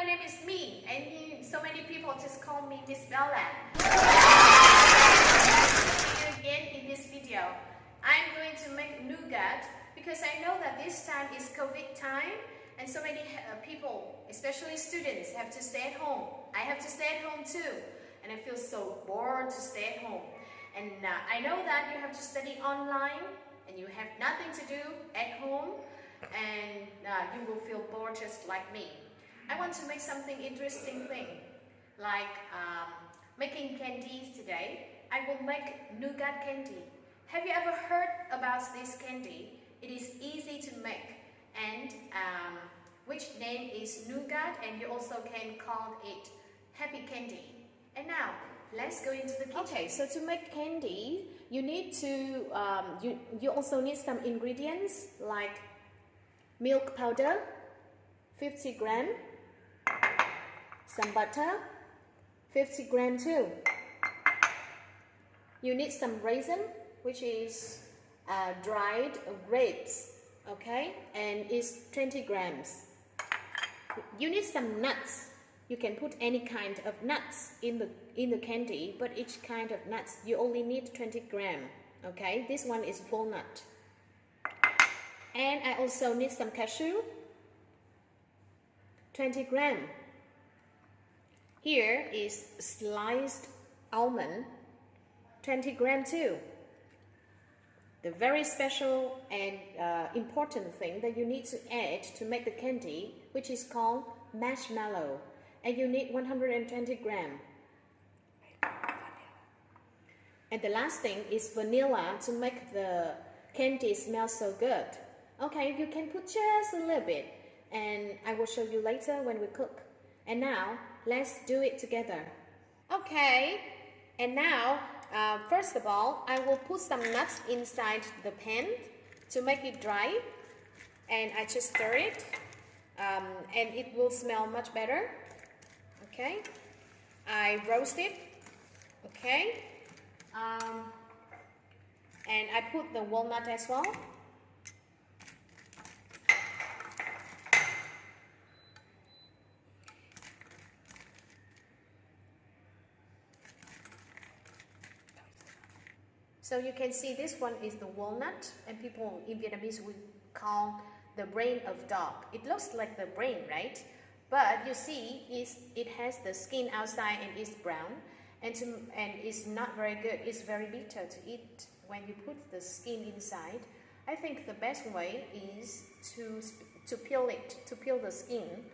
my name is Me, and so many people just call me Miss Bella. See you again in this video. I'm going to make nougat because I know that this time is COVID time, and so many people, especially students, have to stay at home. I have to stay at home too, and I feel so bored to stay at home. And I know that you have to study online, and you have nothing to do at home, and you will feel bored just like me. I want to make something interesting thing, like making candies today. I will make nougat candy. Have you ever heard about this candy? It is easy to make, and which name is nougat, and you also can call it happy candy. And now let's go into the kitchen. Okay, so to make candy, you need to you also need some ingredients like milk powder, 50 gram, some butter, 50 gram too. You need some raisin, which is dried grapes, okay, and it's 20 grams. You need some nuts. You can put any kind of nuts in the candy, but each kind of nuts you only need 20 gram. Okay, this one is walnut. And I also need some cashew, 20 gram. Here is sliced almond, 20 gram too. The very special and important thing that you need to add to make the candy, which is called marshmallow, and you need 120 gram. And the last thing is vanilla to make the candy smell so good. Okay, you can put just a little bit, and I will show you later when we cook. And now let's do it together. Okay, and now first of all, I will put some nuts inside the pan to make it dry, and I just stir it, and it will smell much better. Okay, I roast it. Okay, and I put the walnut as well. So you can see this one is the walnut, and people in Vietnamese would call the brain of dog. It looks like the brain, right? But you see, it has the skin outside and it's brown, and it's not very good. It's very bitter to eat when you put the skin inside. I think the best way is to peel it, to peel the skin,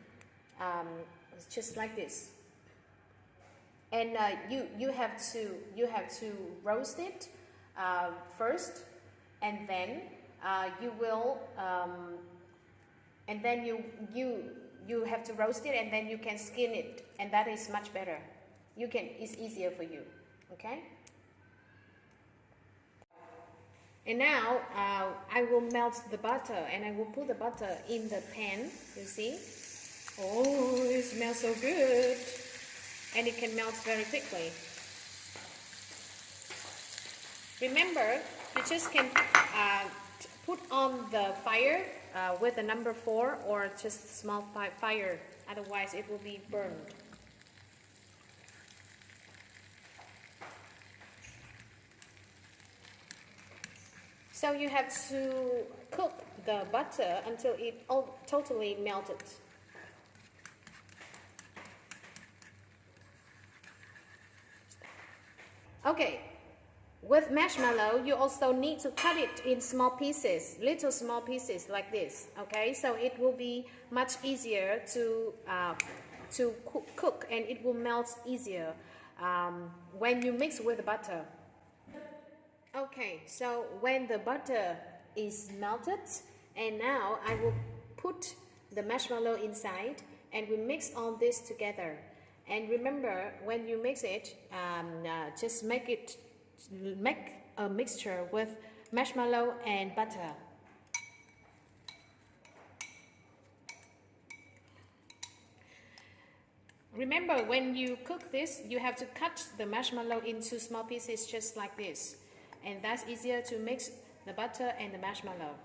just like this. And you have to roast it first, and then you will and then you have to roast it, and then you can skin it, and that is much better. It's easier for you. Okay, and now I will melt the butter, and I will put the butter in the pan. You see, oh, it smells so good, and it can melt very quickly. Remember, you just can put on the fire with the number 4 or just small fire, otherwise it will be burned. So you have to cook the butter until it totally melted. Okay. With marshmallow, you also need to cut it in small pieces, little small pieces like this. Okay, so it will be much easier to cook, and it will melt easier when you mix with the butter. Okay, so when the butter is melted, and now I will put the marshmallow inside, and we mix all this together. And remember, when you mix it, just make a mixture with marshmallow and butter. Remember, when you cook this, you have to cut the marshmallow into small pieces just like this, and that's easier to mix the butter and the marshmallow.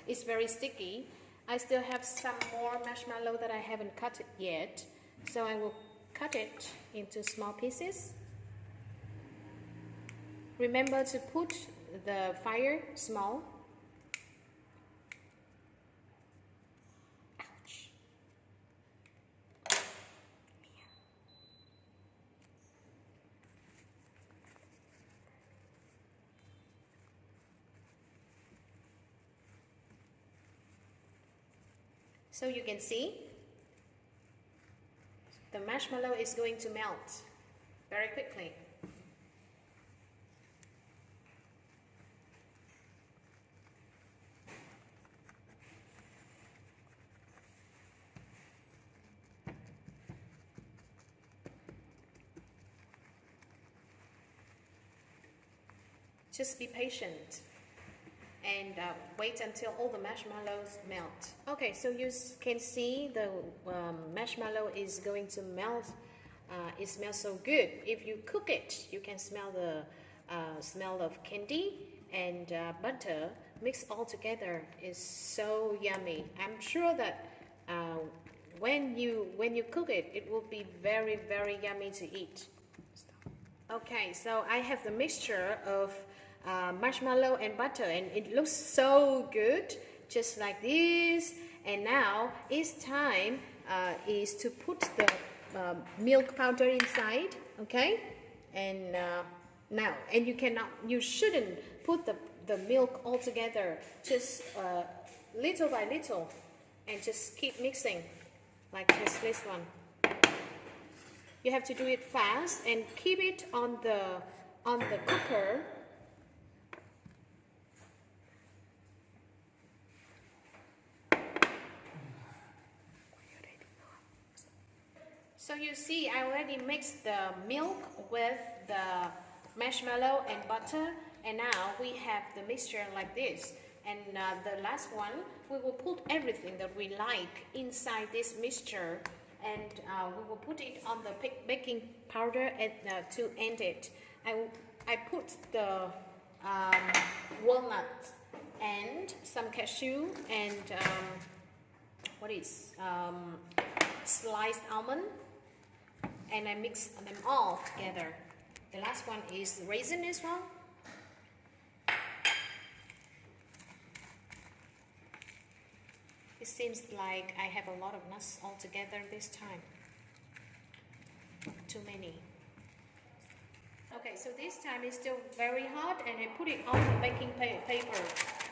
It's very sticky, I still have some more marshmallow that I haven't cut it yet, so I will cut it into small pieces. Remember to put the fire small. Ouch. So you can see the marshmallow is going to melt very quickly. Just be patient and wait until all the marshmallows melt. Okay, so you can see the marshmallow is going to melt. It smells so good. If you cook it, you can smell the smell of candy and butter mixed all together. Is so yummy. I'm sure that when you cook it, it will be very, very yummy to eat. Okay, so I have the mixture of marshmallow and butter, and it looks so good, just like this. And now it's time is to put the milk powder inside. Okay, and now, and you shouldn't put the milk all together, just little by little, and just keep mixing like this one. You have to do it fast and keep it on the cooker. So you see, I already mixed the milk with the marshmallow and butter, and now we have the mixture like this. And the last one, we will put everything that we like inside this mixture, and we will put it on the baking powder to end it. I put the walnut and some cashew and sliced almond, and I mix them all together. The last one is raisin as well. It seems like I have a lot of nuts all together this time. Too many. Okay, so this time it's still very hot, and I put it on the baking paper.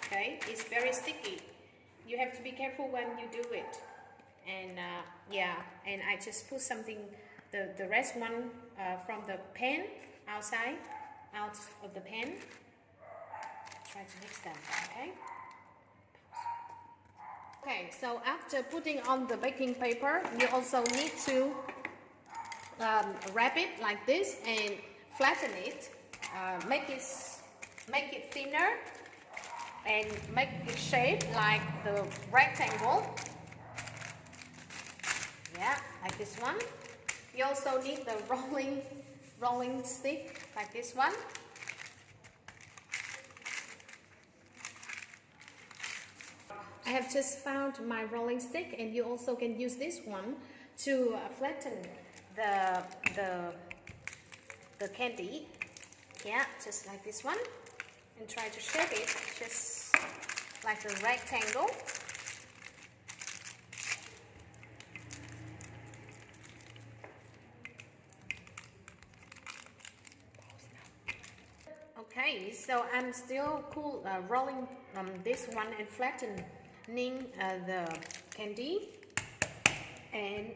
Okay, it's very sticky. You have to be careful when you do it. And yeah, and I just put something, the rest one from the pan out of the pan. Try to mix them. Okay. Okay, so after putting on the baking paper, you also need to wrap it like this and flatten it, make it thinner, and make it shape like the rectangle. Yeah, like this one. You also need the rolling stick like this one. I have just found my rolling stick, and you also can use this one to flatten the candy. Yeah, just like this one, and try to shape it just like a rectangle. Okay, so I'm still rolling this one and flattening the candy, and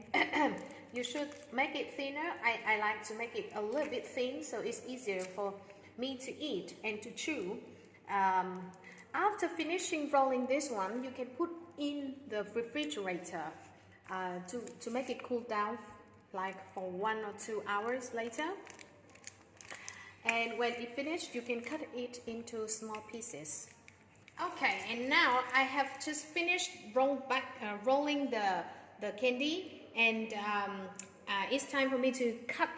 you should make it thinner. I like to make it a little bit thin, so it's easier for me to eat and to chew. After finishing rolling this one, you can put in the refrigerator to make it cool down, like for 1 or 2 hours later. And when it finished, you can cut it into small pieces. Okay, and now I have just finished rolling the candy, and it's time for me to cut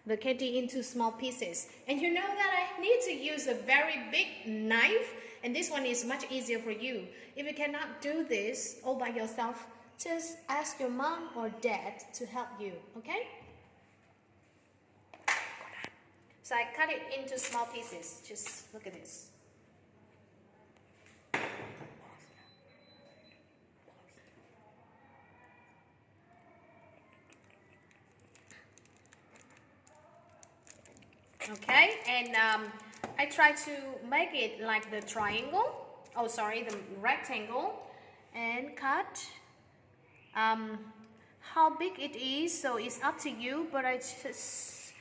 the candy into small pieces. And you know that I need to use a very big knife And this one is much easier for you. If you cannot do this all by yourself, just ask your mom or dad to help you, okay? So I cut it into small pieces. Just look at this. Okay, and I try to make it like the triangle. Oh, sorry, the rectangle, and cut. How big it is, so it's up to you. But I just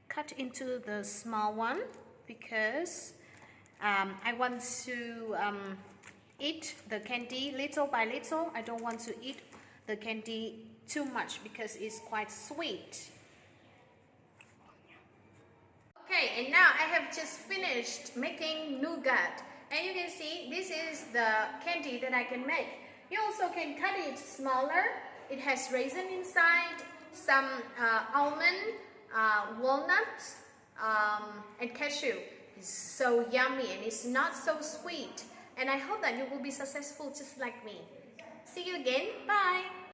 cut into the small one because I want to eat the candy little by little. I don't want to eat the candy too much because it's quite sweet. Okay, and now I have just finished making nougat, and you can see this is the candy that I can make. You also can cut it smaller. It has raisin inside, some almond, walnuts, and cashew. It's so yummy and it's not so sweet. And I hope that you will be successful just like me. See you again. Bye.